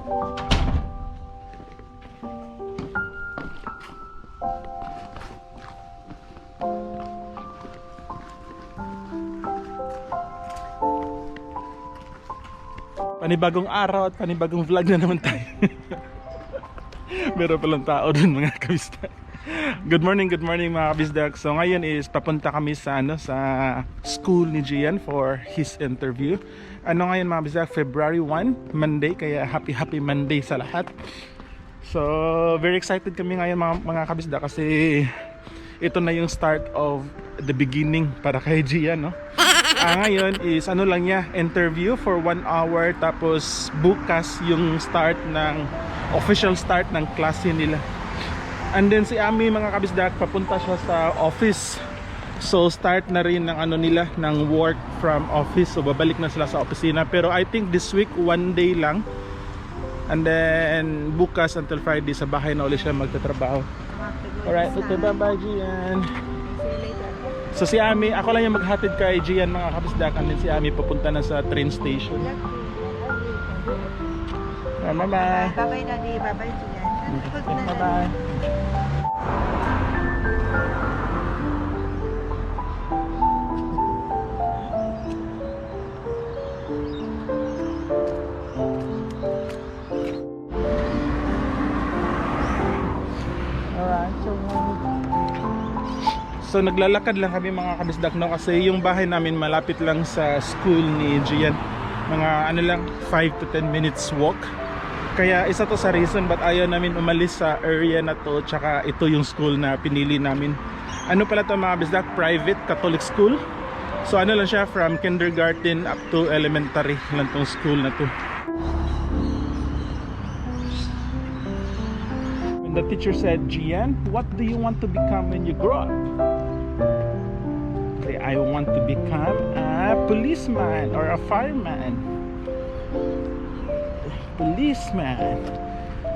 Panibagong araw at panibagong vlog na naman tayo. Meron palang tao dun mga kabisdak. Good morning mga kabisdak. So ngayon is papunta kami sa school ni Gian for his interview. Ngayon mga kabisdak, February 1, Monday, kaya happy Monday sa lahat. So very excited kami ngayon mga kabisdak kasi ito na yung start of the beginning para kay Gian, no? Ngayon is lang niya, interview for 1 hour, tapos bukas yung official start ng klase nila. And then si Ami mga kabisdak, papunta siya sa office. So start na rin ng nila, ng work from office. So babalik na sila sa opisina. Pero I think this week 1 day lang. And then bukas until Friday sa bahay na ulit siya magtatrabaho. Alright, okay, bye Gian. So si Ami, ako lang yung maghatid kay Gian mga kabisdak, and then si Ami papunta na sa train station. Bye bye. Bye Daddy, bye bye Gian. Bye bye. So naglalakad lang kami mga kabisdak, no, kasi yung bahay namin malapit lang sa school ni Gian. Mga lang 5 to 10 minutes walk. Kaya isa to sa reason ba't ayaw namin umalis sa area na to, tsaka ito yung school na pinili namin. Pala to mga kabisdak? Private Catholic school. So lang siya, from kindergarten up to elementary lang tong school na to. When the teacher said, Gian, what do you want to become when you grow up? I want to become a policeman or a fireman. Policeman.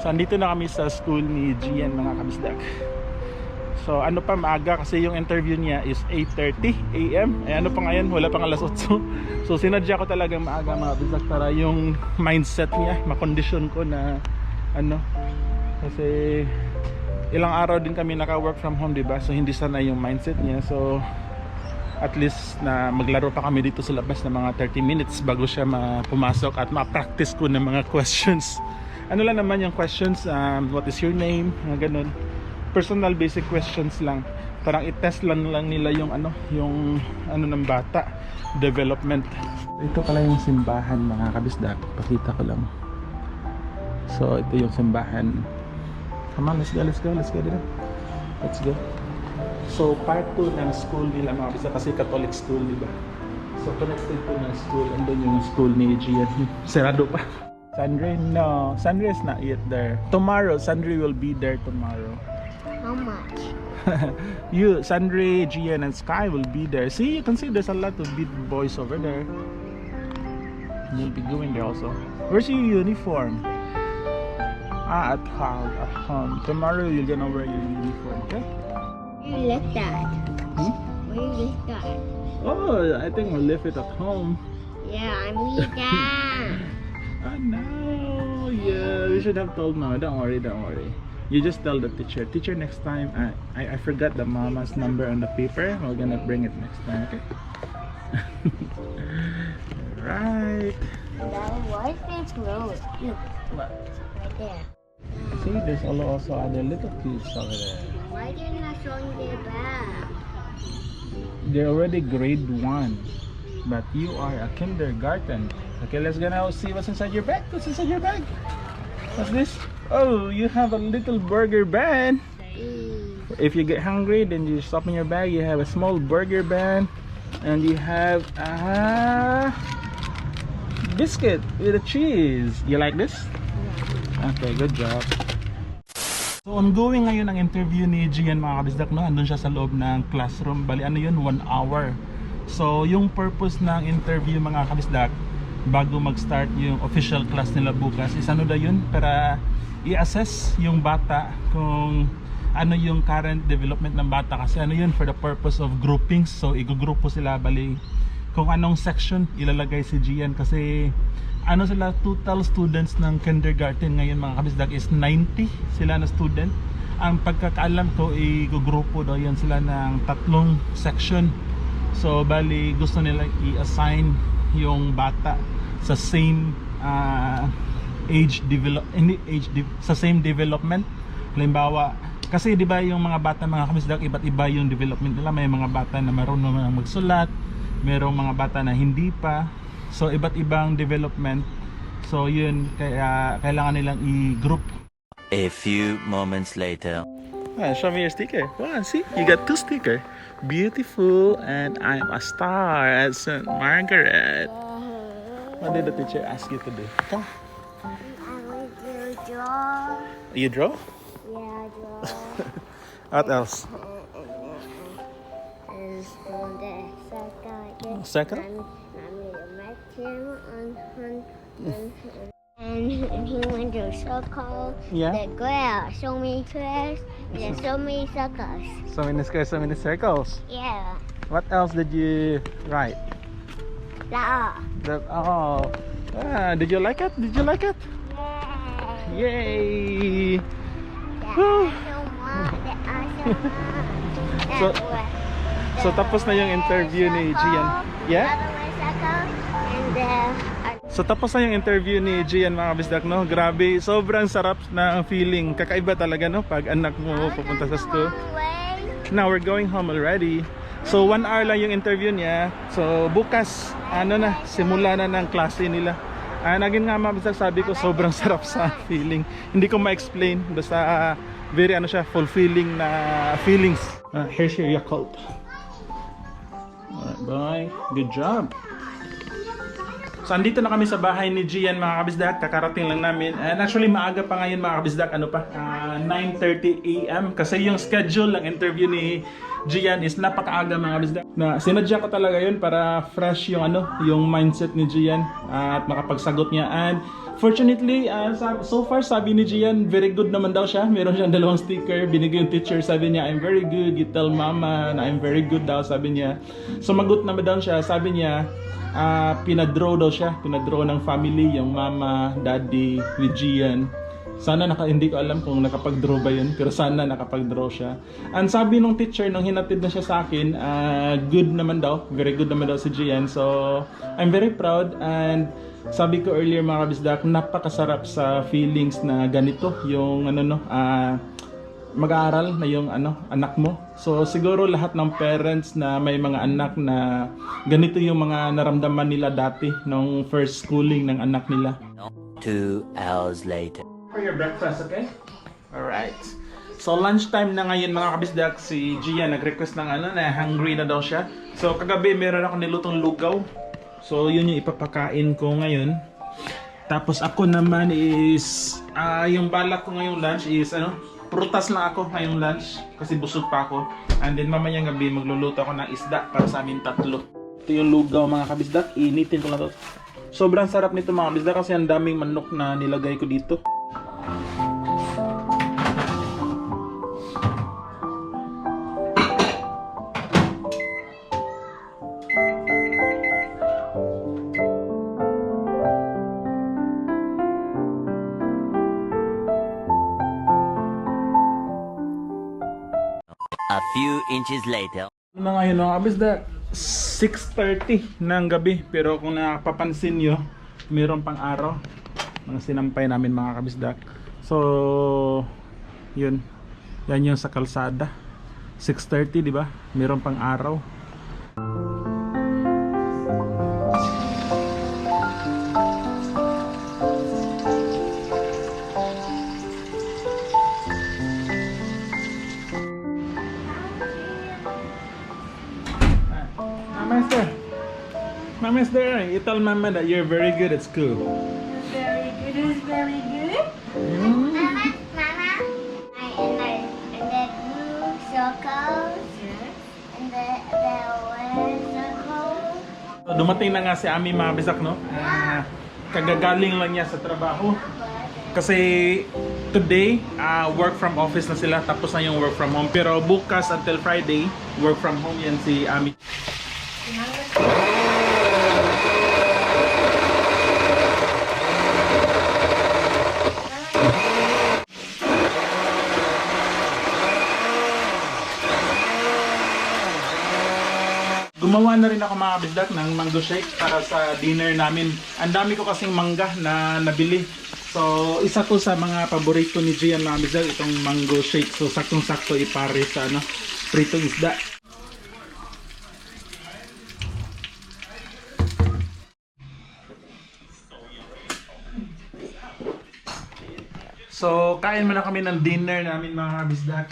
So andito na kami sa school ni Gian mga kabisdak. So maaga kasi yung interview niya is 8:30 AM. Pa ngayon, wala pang alas 8. So sinadya ko talagang maaga mga kabisdak para yung mindset niya makondisyon ko na kasi ilang araw din kami naka-work from home, diba? So hindi sana yung mindset niya. So at least na maglaro pa kami dito sa labas ng mga 30 minutes bago siya pumasok at ma-practice ko ng mga questions. Lang naman yung questions, what is your name, mga ganun. Personal basic questions lang. Parang i-test lang nila yung ng bata, development. Ito pala yung simbahan mga kabisdak, pakita ko lang. So ito yung simbahan. Come on, let's go dito. Let's go. So part 2 ng school nila mga kabisdak, kasi Catholic school, diba? So connected to ng school, andun yung school ni Gian. Sarado pa. Sandre, no, Sandre is not yet there. Tomorrow, Sandre will be there tomorrow. How much? Sandre, Gian, and Sky will be there. See, you can see there's a lot of big boys over there. You'll be going there also. Where's your uniform? At home. Tomorrow you're gonna wear your uniform, okay? Where you left that? Where you left that? Oh, I think we'll leave it at home. Yeah, I'm leaving that. Oh no, yeah, we should have told Mama. Don't worry. You just tell the teacher. Teacher, next time, I forgot the mama's number on the paper. We're gonna bring it next time, okay? Right. Why is this road? Look, What? right there. See, there's also other little kids over there. Why are they not showing their bag? They're already grade 1, but you are a kindergarten. Okay, let's go now see what's inside your bag. What's inside your bag? What's this? Oh, you have a little burger band. If you get hungry, then you just open your bag. You have a small burger band, and you have a biscuit with a cheese. You like this? Okay, good job. So ongoing ngayon ang interview ni Gian mga kabisdak, no? Andun siya sa loob ng classroom. Bali yun, 1 hour. So yung purpose ng interview mga kabisdak, bago mag-start yung official class nila bukas, is yun, para i-assess yung bata kung yung current development ng bata. Kasi yun, for the purpose of groupings. So igugrupo sila, bali kung anong section ilalagay si Gian, kasi ano sila, total students ng kindergarten ngayon mga kabisdak is 90 sila na student. Ang pagkakaalam ko, i-grupo daw yan sila ng 3 section. So bali gusto nila i-assign yung bata sa same sa same development. Halimbawa, kasi di ba yung mga bata mga kabisdak, iba't iba yung development nila. May mga bata na marunong na magsulat, merong mga bata na hindi pa. So iba't ibang development. So yun, kaya kailangan nilang i-group. A few moments later. Show me your sticker. Wow, see, you got 2 sticker. Beautiful and I'm a star at St. Margaret. What did the teacher ask you to do? Come. I want to draw. You draw? Yeah, draw. What else? And on the circle. Circle? And I made a vacuum and he went to circle. Yeah. The grass, so many squares, and so many circles. So many squares, so many circles. Yeah. What else did you write? Oh. Did you like it? Did you like it? Yay! Woo. So tapos na yung interview ni Gian. Yeah? So tapos na yung interview ni Gian mga kabisdak, no? Grabe, sobrang sarap na feeling. Kakaiba talaga, no? Pag anak mo pupunta sa school. Now we're going home already. So 1 hour lang yung interview niya. So bukas, simula na ng klase nila. Naging nga mga kabisdak, sabi ko sobrang sarap sa feeling. Hindi ko ma-explain. Basta very siya, fulfilling na feelings. Here's your Yakult. Alright, bye. Good job. So andito na kami sa bahay ni Gian mga kabisdak, kakarating lang namin. And actually maaga pa ngayon mga kabisdak, 9:30 AM kasi yung schedule ng interview ni Gian is napakaaga mga kabisdak. Na sinadya ko talaga yun para fresh yung yung mindset ni Gian at makapagsagot niya. And fortunately, so far sabi ni Gian, very good naman daw siya. Meron siyang 2 sticker, binigay yung teacher, sabi niya, I'm very good, you tell mama na I'm very good daw, sabi niya. Sumagot naman daw siya, sabi niya, pinadraw daw siya, pinadraw ng family, yung mama, daddy, with Gian. Sana hindi ko alam kung nakapag-draw ba yun, pero sana nakapag-draw siya. And sabi nung teacher, nung hinatid na siya sa akin, good naman daw, very good naman daw si Gian. So, I'm very proud and sabi ko earlier mga kabisdak, napakasarap sa feelings na ganito, yung mag-aaral na yung anak mo. So siguro lahat ng parents na may mga anak na ganito yung mga naramdaman nila dati nung first schooling ng anak nila. 2 hours later. For your breakfast, okay? Alright. So lunchtime na ngayon mga kabisdak, si Gia nag-request ng na hungry na daw siya. So kagabi meron ako nilutong lugaw. So yun yung ipapakain ko ngayon. Tapos ako naman is yung balak ko ngayong lunch is prutas lang ako ngayong lunch kasi busog pa ako. And then mamayang gabi magluluto ako ng isda para sa amin 3. Ito yung lugaw mga kabisdak, initin ko lang to. Sobrang sarap nito mga kabisdak kasi ang daming manok na nilagay ko dito. A few inches later. Na ngayon mga kabisdak, 6:30 ng gabi. Pero kung napapansin nyo, mayroon pang araw. Mga sinampay namin mga kabisdak. So, yun. Yan yung sa kalsada. 6:30, di ba? Mayroon pang araw. Mama's there. You tell Mama that you're very good at school. Very good is very good. Mama, and the blue circles, and the red circle. Dumating na nga si Ami mga bisak, no? Kagagaling lang niya sa trabaho. Kasi today, work from office na sila, tapos na yung work from home. Pero bukas until Friday, work from home yan si Ami. kumuha na rin ako mga kabisdak ng mango shake para sa dinner namin. Ang dami ko kasing mangga na nabili. So, isa to sa mga paborito ni Gian mga kabisdak, itong mango shake. So, saktong-sakto ipare sa pritong isda. So, kain muna kami ng dinner namin mga kabisdak.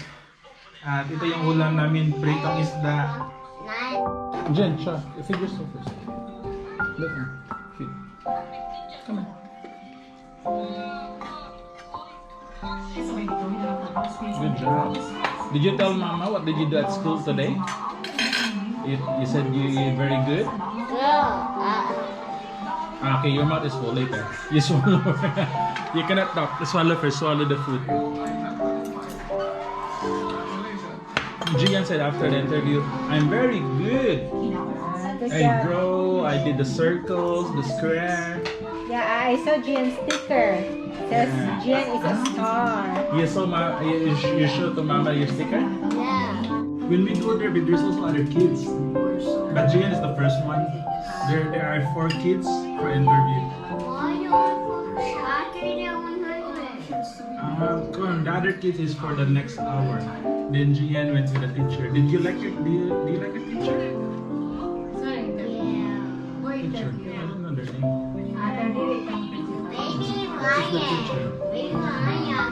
At ito yung ulam namin, pritong isda. Jen, siya. Feed yourself first. Let me. Feed. Come on. Good job. Did you tell Mama what did you do at school today? You said you very good? Okay, your mouth is full later. You swallow. You cannot talk. Swallow first. Swallow the food. Gian said after the interview, I'm very good. I draw, I did the circles, the square. Yeah, I saw Gian's sticker. It says Gian is a star. You saw you showed to Mama your sticker? Yeah. When we go there, there's also other kids. But Gian is the first one. There are 4 kids for interview. The other kids is for the next hour. Then Gian went to the teacher. Did you like it? Do you like the teacher? Teacher. I don't know their name. Maybe Who's the teacher? Ryan.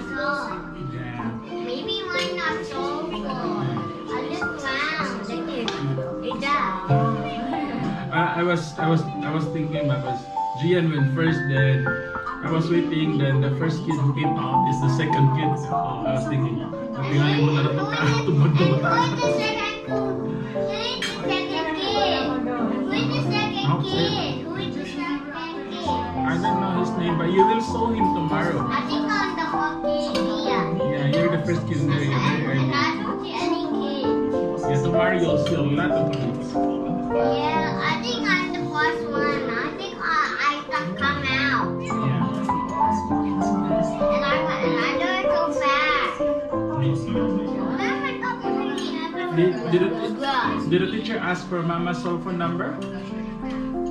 Yeah. Maybe mine not so good. I just I was thinking because Gian went first, then I was waiting, then the first kid who came out is the second kid. So I was thinking, natingayin mo na ito Who is the second kid? Who is the second kid? Who is the second kid? I don't know his name, but you will saw him tomorrow. I think I'm the hockey here. Yeah, you're the first kid there. You're very And early. I don't see any kids. Yeah, tomorrow you'll see a lot of kids. Yeah, I think I'm the first one. I think I can come out. Yeah. And I do it so fast. Did the teacher ask for Mama's cell phone number?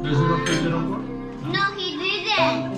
The 0404? No, he didn't.